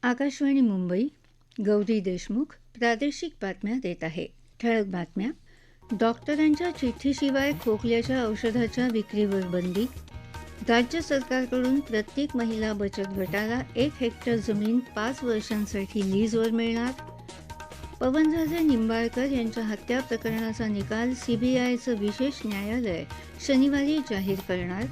आकाशवाणी मुंबई. गौरी देशमुख प्रादेशिक बातम्या देत आहे. ठळक बातम्या. डॉक्टरांच्या चिठ्ठीशिवाय खोकल्याच्या औषधाच्या विक्रीवर बंदी. राज्य सरकारकडून प्रत्येक महिला बचत गटाला 1 हेक्टर जमीन 5 वर्षांसाठी लीजवर मिळणार. पवनराजे निंबाळकर यांच्या हत्या प्रकरणाचा निकाल सीबीआयचं विशेष न्यायालय शनिवारी जाहीर करणार.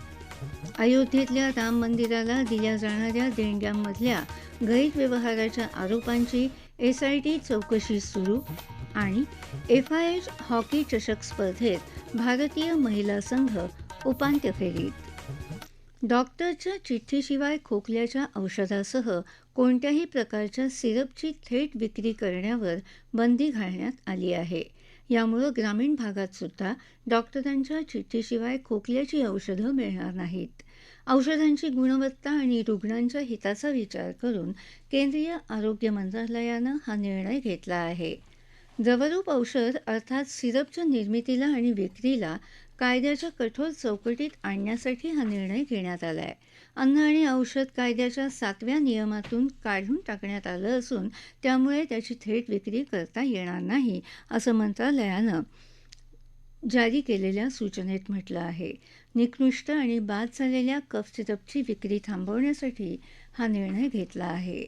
अयोध्येतल्या राम मंदिराला दिल्या जाणाऱ्या देणग्यांमधल्या गैरव्यवहाराच्या आरोपांची एसआयटी चौकशी सुरू. आणि FIH हॉकी चषक स्पर्धेत भारतीय महिला संघ उपांत्य फेरीत. डॉक्टरच्या चिठ्ठीशिवाय खोकल्याच्या औषधासह कोणत्याही प्रकारच्या सिरपची थेट विक्री करण्यावर बंदी घालण्यात आली आहे. यामुळे ग्रामीण भागात सुद्धा डॉक्टरांच्या चिठ्ठीशिवाय खोकल्याची औषधं मिळणार नाहीत. औषधांची गुणवत्ता आणि रुग्णांच्या हिताचा विचार करून केंद्रीय आरोग्य मंत्रालयानं हा निर्णय घेतला आहे. द्रवरूप औषध अर्थात सिरपच्या निर्मितीला आणि विक्रीला कायद्याच्या कठोर चौकटीत आणण्यासाठी हा निर्णय घेण्यात आला आहे. अन्न आणि औषध कायद्याच्या 7व्या नियमातून काढून टाकण्यात आलं असून त्यामुळे त्याची थेट विक्री करता येणार नाही, असं मंत्रालयानं जारी केलेल्या सूचनेत म्हटलं आहे. निकृष्ट आणि बाद झालेल्या कफ सिरपची विक्री थांबवण्यासाठी हा निर्णय घेतला आहे.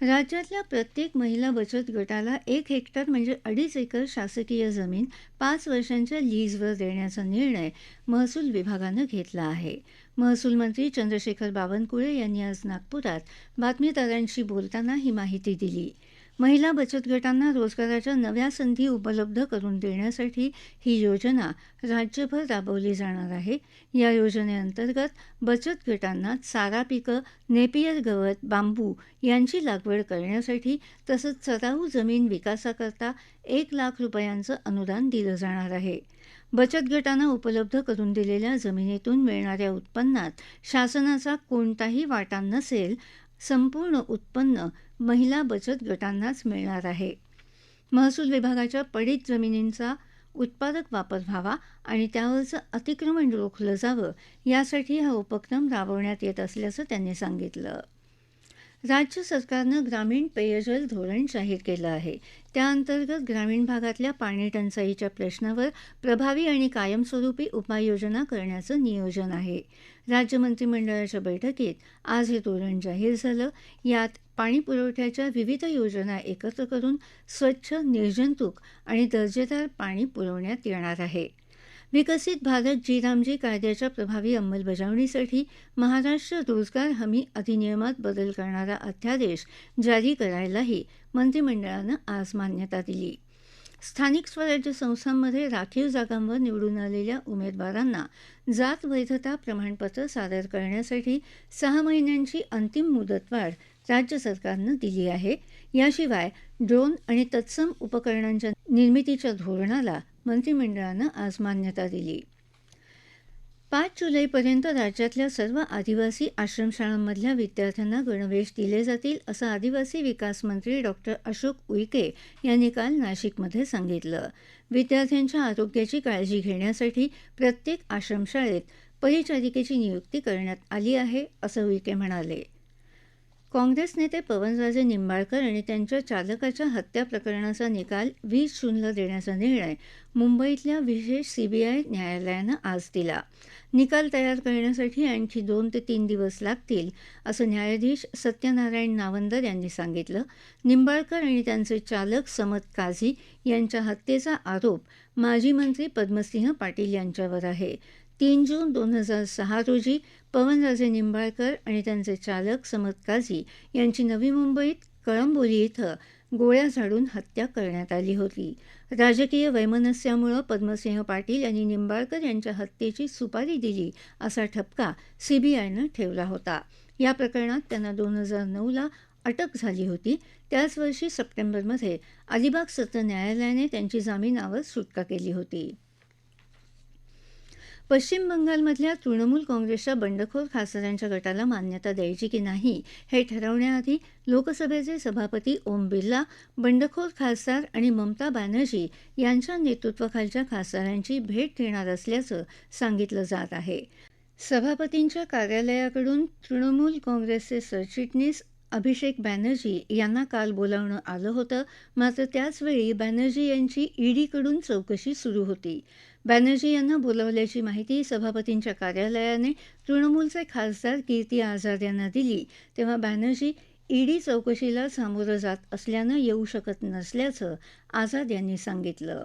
राज्यातल्या प्रत्येक महिला बचत गटाला 1 हेक्टर म्हणजे 2.5 एकर शासकीय जमीन 5 वर्षांच्या लीजवर देण्याचा निर्णय महसूल विभागानं घेतला आहे. महसूल मंत्री चंद्रशेखर बावनकुळे यांनी आज नागपुरात बातमीदारांशी बोलताना ही माहिती दिली. महिला बचत गटांना रोजगाराच्या नव्या संधी उपलब्ध करून देण्यासाठी ही योजना राज्यभर राबवली जाणार आहे. या योजनेअंतर्गत बचत गटांना चारा पिकं, नेपियर गवत, बांबू यांची लागवड करण्यासाठी तसंच चराऊ जमीन विकासाकरता 1 लाख रुपयांचं अनुदान दिलं जाणार आहे. बचत गटांना उपलब्ध करून दिलेल्या जमिनीतून मिळणाऱ्या उत्पन्नात शासनाचा कोणताही वाटा नसेल. संपूर्ण उत्पन्न महिला बचत गटांनाच मिळणार आहे. महसूल विभागाच्या पडीत जमिनींचा उत्पादक वापर व्हावा आणि त्यावरचं अतिक्रमण रोखलं जावं, यासाठी हा उपक्रम राबवण्यात येत असल्याचं त्यांनी सांगितलं. राज्य सरकारनं ग्रामीण पेयजल धोरण जाहीर केलं आहे. त्याअंतर्गत ग्रामीण भागातल्या पाणी टंचाईच्या प्रश्नावर प्रभावी आणि कायमस्वरूपी उपाययोजना करण्याचं नियोजन आहे. राज्य मंत्रिमंडळाच्या बैठकीत आज हे धोरण जाहीर झालं. यात पाणी पुरवठ्याच्या विविध योजना एकत्र करून स्वच्छ, निर्जंतुक आणि दर्जेदार पाणी पुरवण्यात येणार आहे. विकसित भारत जी रामजी कायद्याच्या प्रभावी अंमलबजावणीसाठी महाराष्ट्र रोजगार हमी अधिनियमात बदल करणारा अध्यादेश जारी करायलाही मंत्रिमंडळानं आज मान्यता दिली. स्थानिक स्वराज्य संस्थांमध्ये राखीव जागांवर निवडून आलेल्या उमेदवारांना जात वैधता प्रमाणपत्र सादर करण्यासाठी 6 महिन्यांची अंतिम मुदतवाढ राज्य सरकारनं दिली आहे. याशिवाय ड्रोन आणि तत्सम उपकरणांच्या निर्मितीच्या धोरणाला मंत्रिमंडळानं आज मान्यता दिली. 5 जुलैपर्यंत राज्यातल्या सर्व आदिवासी आश्रमशाळांमधल्या विद्यार्थ्यांना गणवेश दिले जातील, असं आदिवासी विकास मंत्री डॉक्टर अशोक उईके यांनी काल नाशिकमध्ये सांगितलं. विद्यार्थ्यांच्या आरोग्याची काळजी घेण्यासाठी प्रत्येक आश्रमशाळेत परिचारिकेची नियुक्ती करण्यात आली आहे, असं उईके म्हणाले. काँग्रेस नेते पवनराजे निंबाळकर आणि त्यांच्या चालकाच्या हत्या प्रकरणाचा निकाल 20 जूनला देण्याचा निर्णय मुंबईतल्या विशेष सीबीआय न्यायालयानं आज दिला. निकाल तयार करण्यासाठी आणखी 2 ते 3 दिवस लागतील, असं न्यायाधीश सत्यनारायण नावंदर यांनी सांगितलं. निंबाळकर आणि त्यांचे चालक समत काझी यांच्या हत्येचा आरोप माजी मंत्री पद्मसिंह पाटील यांच्यावर आहे. 3 जून 2006 रोजी पवनराजे निंबाळकर आणि त्यांचे चालक समत काझी यांची नवी मुंबईत कळंबोली इथं गोळ्या झाडून हत्या करण्यात आली होती. राजकीय वैमनस्यामुळे पद्मसिंह पाटील यांनी निंबाळकर यांच्या हत्येची सुपारी दिली, असा ठपका सीबीआयनं ठेवला होता. या प्रकरणात त्यांना 2009ला अटक झाली होती. त्याच वर्षी सप्टेंबरमध्ये अलिबाग सत्र न्यायालयाने त्यांची जामिनावर सुटका केली होती. पश्चिम बंगालमधल्या तृणमूल काँग्रेसच्या बंडखोर खासदारांच्या गटाला मान्यता द्यायची की नाही हे ठरवण्याआधी लोकसभेचे सभापती ओम बिर्ला, बंडखोर खासदार आणि ममता बॅनर्जी यांच्या नेतृत्वाखालच्या खासदारांची भेट घेणार असल्याचं सांगितलं जात आहे. सभापतींच्या कार्यालयाकडून तृणमूल काँग्रेसचे सरचिटणीस अभिषेक बॅनर्जी यांना काल बोलावणं आलं होतं, मात्र त्याचवेळी बॅनर्जी यांची ईडीकडून चौकशी सुरू होती. बॅनर्जी यांना बोलावल्याची माहिती सभापतींच्या कार्यालयाने तृणमूलचे खासदार कीर्ती आझाद यांना दिली, तेव्हा बॅनर्जी ईडी चौकशीला सामोरं जात असल्यानं येऊ शकत नसल्याचं आझाद यांनी सांगितलं.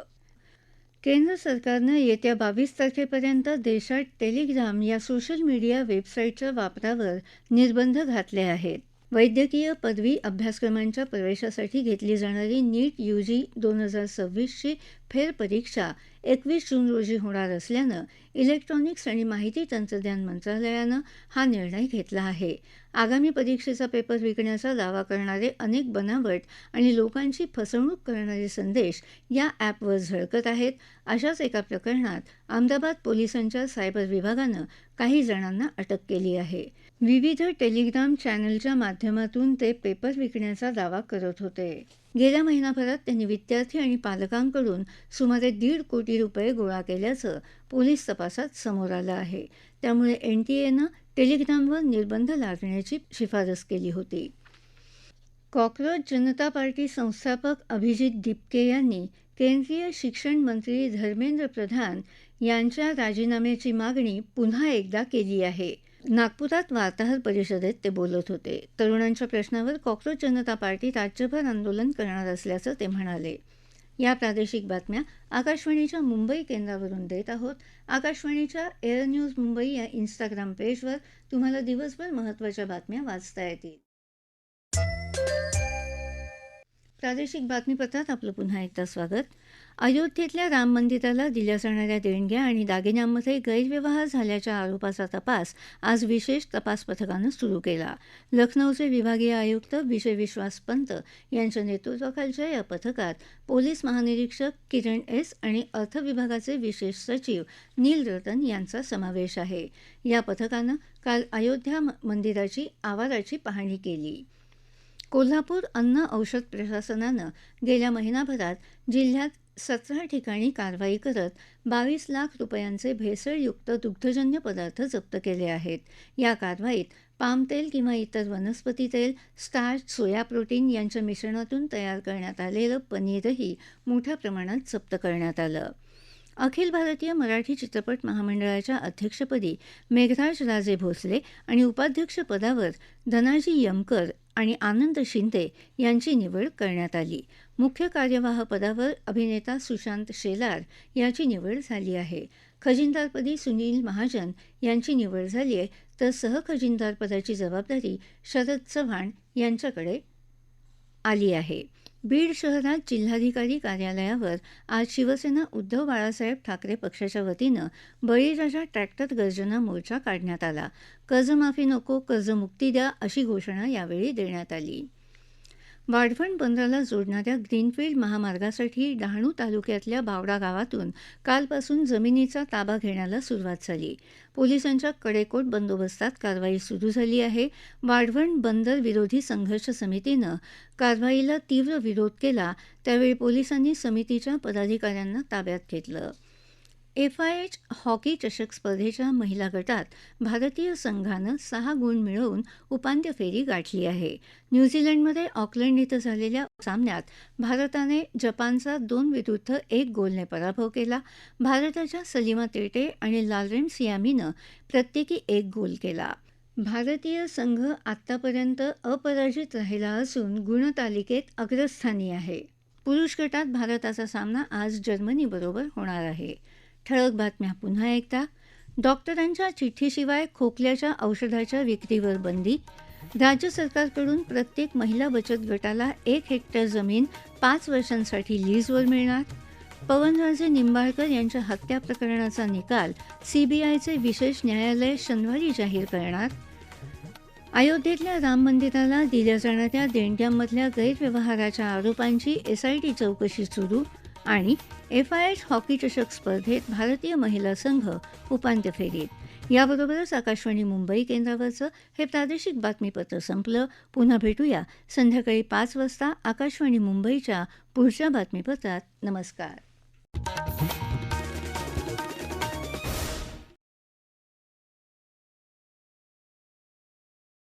केंद्र सरकारनं येत्या 22 तारखेपर्यंत देशात टेलिग्राम या सोशल मीडिया वेबसाईटच्या वापरावर निर्बंध घातले आहेत. वैद्यकीय पदवी अभ्यासक्रमांच्या प्रवेशासाठी घेतली जाणारी नीट यूजी 2026ची फेरपरीक्षा 21 जून रोजी होणार असल्यानं इलेक्ट्रॉनिक्स आणि माहिती तंत्रज्ञान मंत्रालयानं हा निर्णय घेतला आहे. आगामी परीक्षेचा पेपर विकण्याचा दावा करणारे अनेक बनावट आणि लोकांची फसवणूक करणारे संदेश या ॲपवर झळकत आहेत. अशाच एका प्रकरणात अहमदाबाद पोलिसांच्या सायबर विभागानं काही जणांना अटक केली आहे. विविध टेलिग्राम चॅनलच्या माध्यमातून ते पेपर विकण्याचा दावा करत होते. गेल्या महिनाभरात त्यांनी विद्यार्थी आणि पालकांकडून सुमारे 1.5 कोटी रुपये गोळा केल्याचं पोलीस तपासात समोर आलं आहे. त्यामुळे एनटीएनं टेलिग्रामवर निर्बंध लादण्याची शिफारस केली होती. कॉक्रोच जनता पार्टी संस्थापक अभिजित दिपके यांनी केंद्रीय शिक्षण मंत्री धर्मेंद्र प्रधान यांच्या राजीनाम्याची मागणी पुन्हा एकदा केली आहे. नागपुरात वार्ताहर परिषदेत ते बोलत होते. तरुणांच्या प्रश्नावर कॉक्रोच जनता पार्टी राज्यभर आंदोलन करणार असल्याचं ते म्हणाले. या प्रादेशिक बातम्या आकाशवाणीच्या मुंबई केंद्रावरून देत आहोत. आकाशवाणीच्या एअर न्यूज मुंबई या इंस्टाग्राम पेजवर तुम्हाला दिवसभर महत्त्वाच्या बातम्या वाचता येतील. प्रादेशिक बातमीपत्रात आपलं पुन्हा एकदा स्वागत. अयोध्येतल्या राम मंदिराला दिल्या जाणाऱ्या देणग्या आणि दागिन्यांमध्ये गैरव्यवहार झाल्याच्या आरोपाचा तपास आज विशेष तपास पथकानं सुरू केला. लखनौचे विभागीय आयुक्त विजय विश्वास पंत यांच्या नेतृत्वाखालच्या या पथकात पोलीस महानिरीक्षक किरण एस आणि अर्थ विभागाचे विशेष सचिव नील रतन यांचा समावेश आहे. या पथकानं काल अयोध्या मंदिराची आवाराची पाहणी केली. कोल्हापूर अन्न औषध प्रशासनानं गेल्या महिनाभरात जिल्ह्यात 17 ठिकाणी कारवाई करत 22 लाख रुपयांचे भेसळयुक्त दुग्धजन्य पदार्थ जप्त केले आहेत. या कारवाईत पाम तेल किंवा इतर वनस्पती तेल, स्टार्च, सोया प्रोटीन यांच्या मिश्रणातून तयार करण्यात आलेलं पनीरही मोठ्या प्रमाणात जप्त करण्यात आलं. अखिल भारतीय मराठी चित्रपट महामंडळाच्या अध्यक्षपदी मेघराज राजे भोसले आणि उपाध्यक्षपदावर धनाजी यमकर आणि आनंद शिंदे यांची निवड करण्यात आली. मुख्य कार्यवाह पदावर अभिनेता सुशांत शेलार याची निवड झाली आहे. खजिनदारपदी सुनील महाजन यांची निवड झाली आहे, तर सहखजिनदारपदाची जबाबदारी शरद चव्हाण यांच्याकडे आली आहे. बीड शहरात जिल्हाधिकारी कार्यालयावर आज शिवसेना उद्धव बाळासाहेब ठाकरे पक्षाच्या वतीनं बळीराजा ट्रॅक्टर गर्जना मोर्चा काढण्यात आला. कर्जमाफी नको, कर्जमुक्ती द्या अशी घोषणा यावेळी देण्यात आली. वाढवण बंदराला जोडणाऱ्या ग्रीनफील्ड महामार्गासाठी डहाणू तालुक्यातल्या बावडा गावातून कालपासून जमिनीचा ताबा घेण्याला सुरुवात झाली. पोलिसांच्या कडेकोट बंदोबस्तात कारवाई सुरू झाली आहे. वाढवण बंदर विरोधी संघर्ष समितीनं कारवाईला तीव्र विरोध केला. त्यावेळी पोलिसांनी समितीच्या पदाधिकाऱ्यांना ताब्यात घेतलं. FIH हॉकी चषक स्पर्धेच्या महिला गटात भारतीय संघानं 6 गुण मिळवून उपांत्य फेरी गाठली आहे. न्यूझीलंडमध्ये ऑकलंड इथं झालेल्या सामन्यात भारताने जपानचा 2-1 गोलने पराभव केला. भारताच्या सलीमा तेटे आणि लारेन्स यामीनं प्रत्येकी 1 गोल केला. भारतीय संघ आत्तापर्यंत अपराजित राहिला असून गुणतालिकेत अग्रस्थानी आहे. पुरुष गटात भारताचा सामना आज जर्मनीबरोबर होणार आहे. ठळक बातम्या पुन्हा एकदा. डॉक्टरांच्या चिठ्ठीशिवाय खोकल्याच्या औषधाच्या विक्रीवर बंदी. राज्य सरकारकडून प्रत्येक महिला बचत गटाला 1 हेक्टर जमीन 5 वर्षांसाठी लीजवर मिळणार. पवनराजे निंबाळकर यांच्या हत्या प्रकरणाचा निकाल CBIचे विशेष न्यायालय शनिवारी जाहीर करणार. अयोध्येतल्या राम मंदिराला दिल्या जाणाऱ्या देणग्यांमधल्या गैरव्यवहाराच्या आरोपांची SIT चौकशी सुरू. आणि FIH हॉकी चषक स्पर्धेत भारतीय महिला संघ उपांत्य फेरीत. याबरोबरच आकाशवाणी मुंबई केंद्रावरचं हे प्रादेशिक बातमीपत्र संपलं. पुन्हा भेटूया संध्याकाळी 5 वाजता आकाशवाणी मुंबईच्या पुढच्या बातमीपत्रात. नमस्कार.